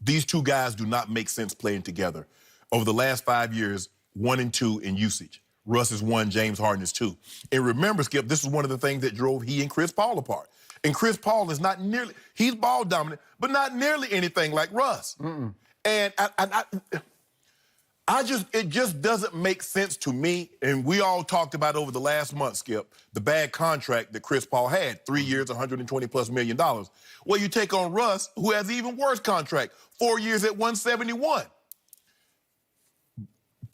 These two guys do not make sense playing together. Over the last 5 years, 1 and 2 in usage. Russ is 1, James Harden is 2. And remember, Skip, this is one of the things that drove he and Chris Paul apart. And Chris Paul is not nearly, he's ball dominant, but not nearly anything like Russ. And it just doesn't make sense to me. And we all talked about over the last month, Skip, the bad contract that Chris Paul had, 3 years, $120+ million. Well, you take on Russ, who has an even worse contract, 4 years at 171.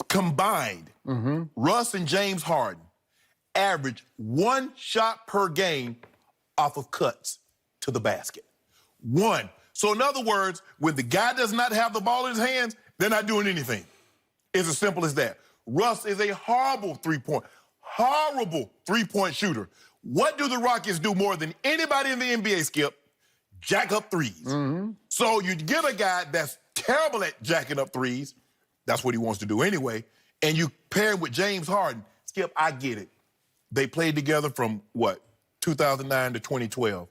Combined, Russ and James Harden average 1 shot per game off of cuts to the basket. 1. So in other words, when the guy does not have the ball in his hands, they're not doing anything. It's as simple as that. Russ is a horrible three-point shooter. What do the Rockets do more than anybody in the NBA, Skip? Jack up threes. So you get a guy that's terrible at jacking up threes. That's what he wants to do anyway. And you pair it with James Harden. Skip, I get it. They played together from, 2009 to 2012.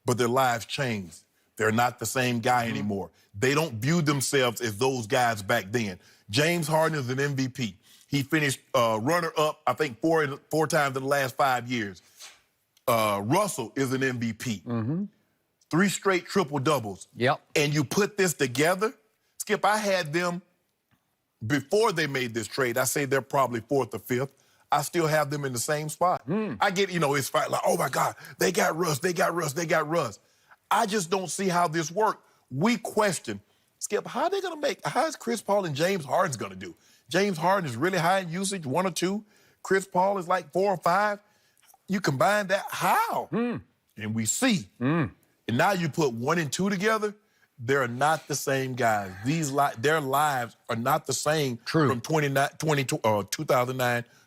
But their lives changed. They're not the same guy anymore. They don't view themselves as those guys back then. James Harden is an MVP. He finished runner-up, I think, four times in the last 5 years. Russell is an MVP. 3 straight triple-doubles. And you put this together, Skip, I had them before they made this trade. I say they're probably 4th or 5th. I still have them in the same spot. I get, it's like, oh, my God, they got Russ, they got Russ, they got Russ. I just don't see how this worked. We question, Skip, how is Chris Paul and James Harden's going to do? James Harden is really high in usage, 1 or 2. Chris Paul is like 4 or 5. You combine that, how? And we see. And now you put 1 and 2 together, they're not the same guys. Their lives are not the same from 2009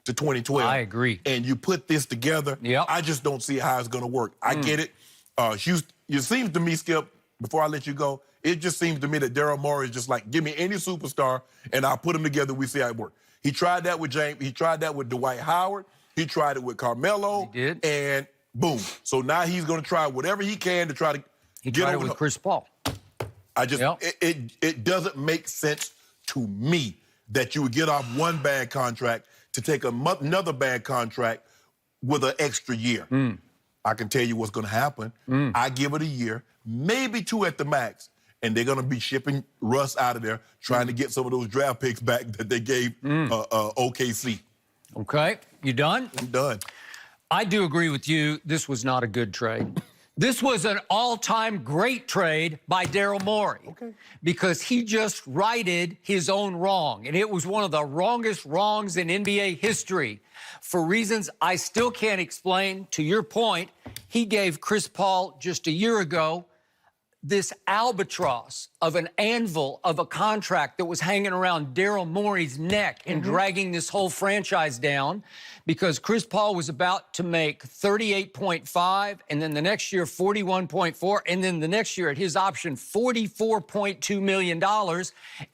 to 2012. I agree. And you put this together, I just don't see how it's going to work. I get it. It seems to me, Skip, before I let you go, it just seems to me that Daryl Morey is just like, give me any superstar, and I'll put them together, we see how it works. He tried that with James. He tried that with Dwight Howard. He tried it with Carmelo. He did. And boom. So now he's going to try whatever he can to try to He tried it with Chris Paul. It doesn't make sense to me that you would get off 1 bad contract to take another bad contract with an extra year. I can tell you what's going to happen. I give it a year, maybe 2 at the max, and they're going to be shipping Russ out of there, trying to get some of those draft picks back that they gave OKC. Okay, you done? I'm done. I do agree with you. This was not a good trade. This was an all-time great trade by Daryl Morey because he just righted his own wrong, and it was one of the wrongest wrongs in NBA history. For reasons I still can't explain, to your point, he gave Chris Paul just a year ago this albatross of an anvil of a contract that was hanging around Daryl Morey's neck and dragging this whole franchise down because Chris Paul was about to make 38.5 and then the next year 41.4 and then the next year at his option $44.2 million.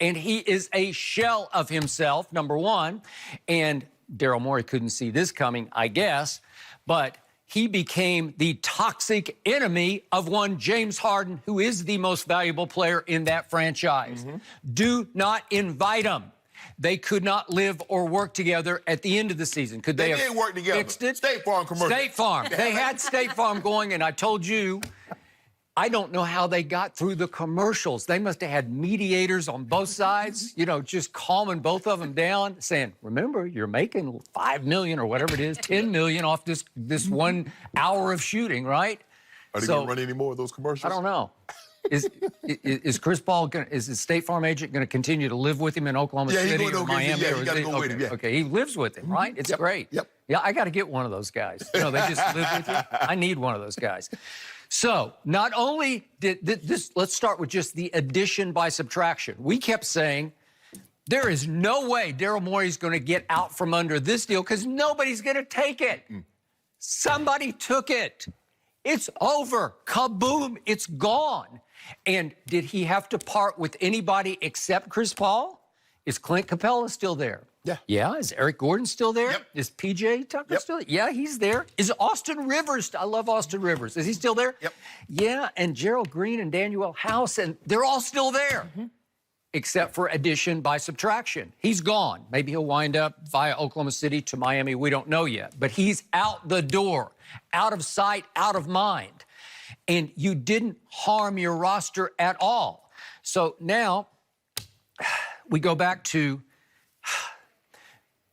And he is a shell of himself, number one. And Daryl Morey couldn't see this coming, I guess, but he became the toxic enemy of one James Harden, who is the most valuable player in that franchise. Do not invite him. They could not live or work together at the end of the season. Could they did work together. Fixed it? State Farm commercial. State Farm. They had State Farm going, and I told you, I don't know how they got through the commercials. They must have had mediators on both sides, just calming both of them down, saying, remember, you're making $5 million or whatever it is, $10 million off this 1 hour of shooting, right? Are they going to run any more of those commercials? I don't know. Is Chris Paul is the State Farm agent going to continue to live with him in Oklahoma City or Miami? Yeah, you got to go with him. Yeah. Okay, he lives with him, right? It's great. Yeah, I got to get one of those guys. They just live with you. I need one of those guys. So not only did this, let's start with just the addition by subtraction. We kept saying there is no way Daryl Morey's going to get out from under this deal because nobody's going to take it. Somebody took it. It's over. Kaboom. It's gone. And did he have to part with anybody except Chris Paul? Is Clint Capella still there? Yeah. Yeah. Is Eric Gordon still there? Yep. Is PJ Tucker still there? Yeah, he's there. Is Austin Rivers? I love Austin Rivers. Is he still there? Yep. Yeah, and Gerald Green and Daniel House, and they're all still there. Except for addition by subtraction. He's gone. Maybe he'll wind up via Oklahoma City to Miami. We don't know yet. But he's out the door, out of sight, out of mind. And you didn't harm your roster at all. So now we go back to,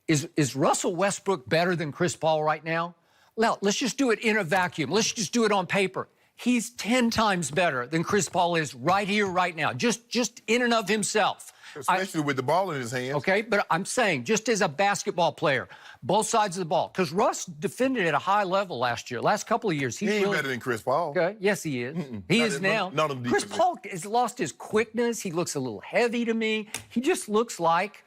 is Russell Westbrook better than Chris Paul right now? Well, let's just do it in a vacuum. Let's just do it on paper. He's 10 times better than Chris Paul is right here, right now, just in and of himself. Especially with the ball in his hands. Okay, but I'm saying just as a basketball player, both sides of the ball, because Russ defended at a high level last year. Last couple of years, He ain't better than Chris Paul. Okay, yes, he is. He is now. None of the Chris defense. Paul has lost his quickness. He looks a little heavy to me. He just looks like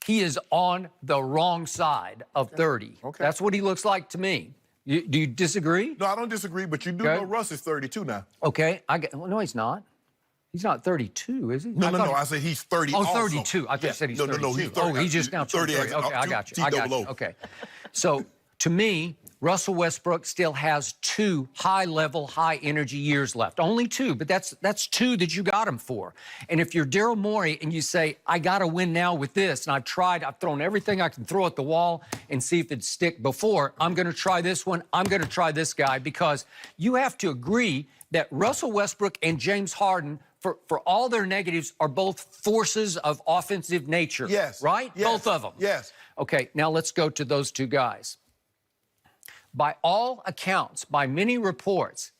he is on the wrong side of 30. Okay. That's what he looks like to me. Do you disagree? No, I don't disagree, but you do Okay. know Russ is 32 now. Okay, well, no, he's not. He's not 32, is he? No, thought I said he's 30 Oh, also. 32. I thought you said he's 32. No, he's 30. Oh, he's just now 30. 30. Okay, I got you. I got you. Okay. So, to me, Russell Westbrook still has 2 high-level, high-energy years left. Only 2, but that's 2 that you got him for. And if you're Daryl Morey and you say, I got to win now with this, and I've thrown everything I can throw at the wall and see if it'd stick before, I'm going to try this one, I'm going to try this guy, because you have to agree that Russell Westbrook and James Harden, for all their negatives, are both forces of offensive nature. Yes. Right? Yes. Both of them. Yes. Okay, now let's go to those 2 guys. By all accounts, by many reports,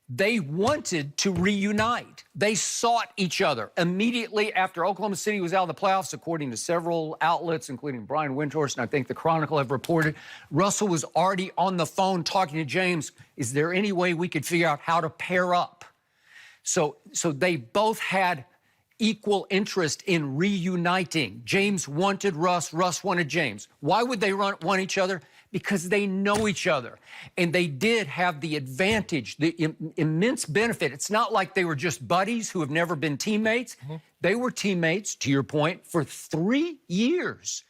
they wanted to reunite. They sought each other immediately after Oklahoma City was out of the playoffs, according to several outlets, including Brian Windhorst, and I think the Chronicle have reported. Russell was already on the phone talking to James. Is there any way we could figure out how to pair up? So they both had equal interest in reuniting. James wanted Russ, Russ wanted James. Why would they want each other? Because they know each other. And they did have the advantage, the immense benefit. It's not like they were just buddies who have never been teammates. They were teammates, to your point, for 3 years.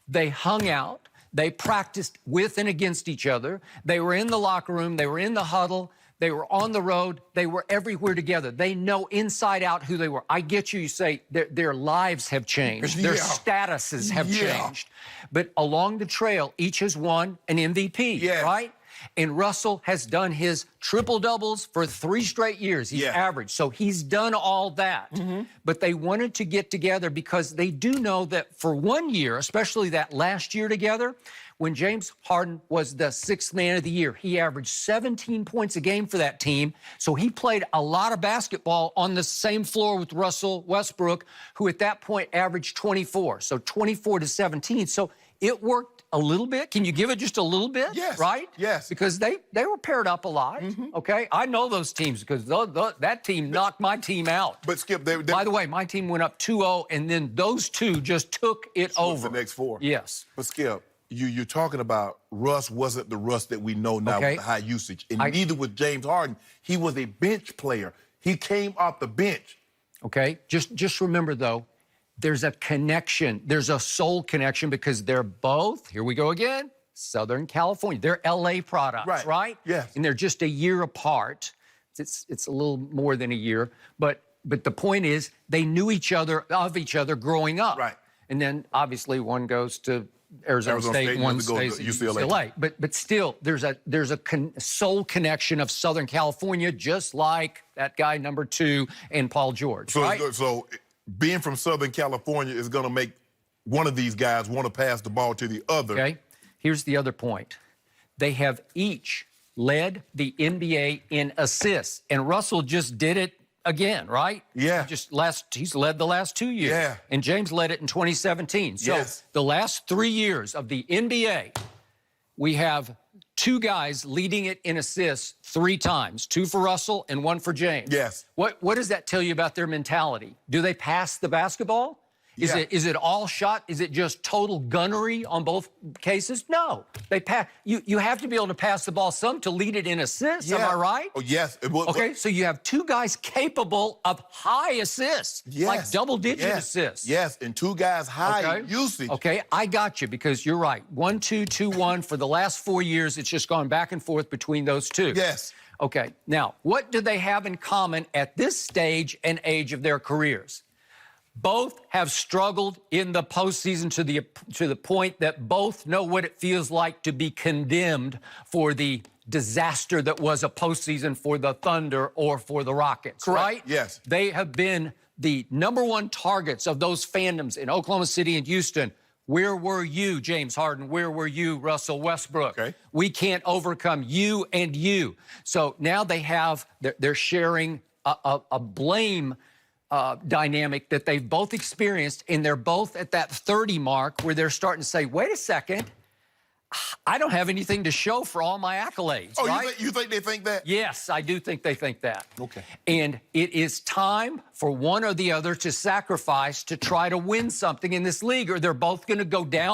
They hung out. They practiced with and against each other. They were in the locker room. They were in the huddle. They were on the road. They were everywhere together. They know inside out who they were. I get you. You say their lives have changed. Their statuses have changed. But along the trail, each has won an MVP, right? And Russell has done his triple-doubles for 3 straight years. He's averaged. So he's done all that. But they wanted to get together because they do know that for 1 year, especially that last year together, when James Harden was the 6th man of the year, he averaged 17 points a game for that team. So he played a lot of basketball on the same floor with Russell Westbrook, who at that point averaged 24. So 24 to 17. So it worked a little bit. Can you give it just a little bit? Yes. Right? Yes. Because they were paired up a lot. Okay? I know those teams because that team knocked my team out. But Skip, by the way, my team went up 2-0, and then those 2 just took it over. The next 4. Yes. But Skip, you're talking about Russ wasn't the Russ that we know now with the high usage. And neither was James Harden. He was a bench player. He came off the bench. Okay? Just remember, though, there's a connection. There's a soul connection because they're both, here we go again, Southern California. They're L.A. products, right? Yes. And they're just a year apart. It's a little more than a year. But the point is, they knew each other, of each other growing up. Right. And then, obviously, one goes to Arizona State, and one stays at UCLA. But still, there's a soul connection of Southern California, just like that guy number 2 and Paul George, right? So being from Southern California is going to make one of these guys want to pass the ball to the other. Okay. Here's the other point. They have each led the NBA in assists, and Russell just did it again, right? Yeah. He's led the last 2 years. Yeah. And James led it in 2017. So the last 3 years of the NBA, we have 2 guys leading it in assists 3 times, 2 for Russell and 1 for James. Yes. What does that tell you about their mentality? Do they pass the basketball? Yeah. Is it all shot? Is it just total gunnery on both cases? No. They pass. You have to be able to pass the ball some to lead it in assists. Am I right? Oh, yes. Okay, so you have two guys capable of high assists, like double-digit assists. Yes, and two guys high usage. Okay, I got you because you're right. 1-2, 2-1 for the last 4 years. It's just gone back and forth between those two. Yes. Okay, now, what do they have in common at this stage and age of their careers? Both have struggled in the postseason to the point that both know what it feels like to be condemned for the disaster that was a postseason for the Thunder or for the Rockets, right? Yes. They have been the #1 targets of those fandoms in Oklahoma City and Houston. Where were you, James Harden? Where were you, Russell Westbrook? Okay. We can't overcome you and you. So now they're sharing a blame dynamic that they've both experienced, and they're both at that 30 mark where they're starting to say, wait a second, I don't have anything to show for all my accolades. Oh, right? you think they think that? Yes, I do think they think that. Okay. And it is time for one or the other to sacrifice to try to win something in this league, or they're both going to go down.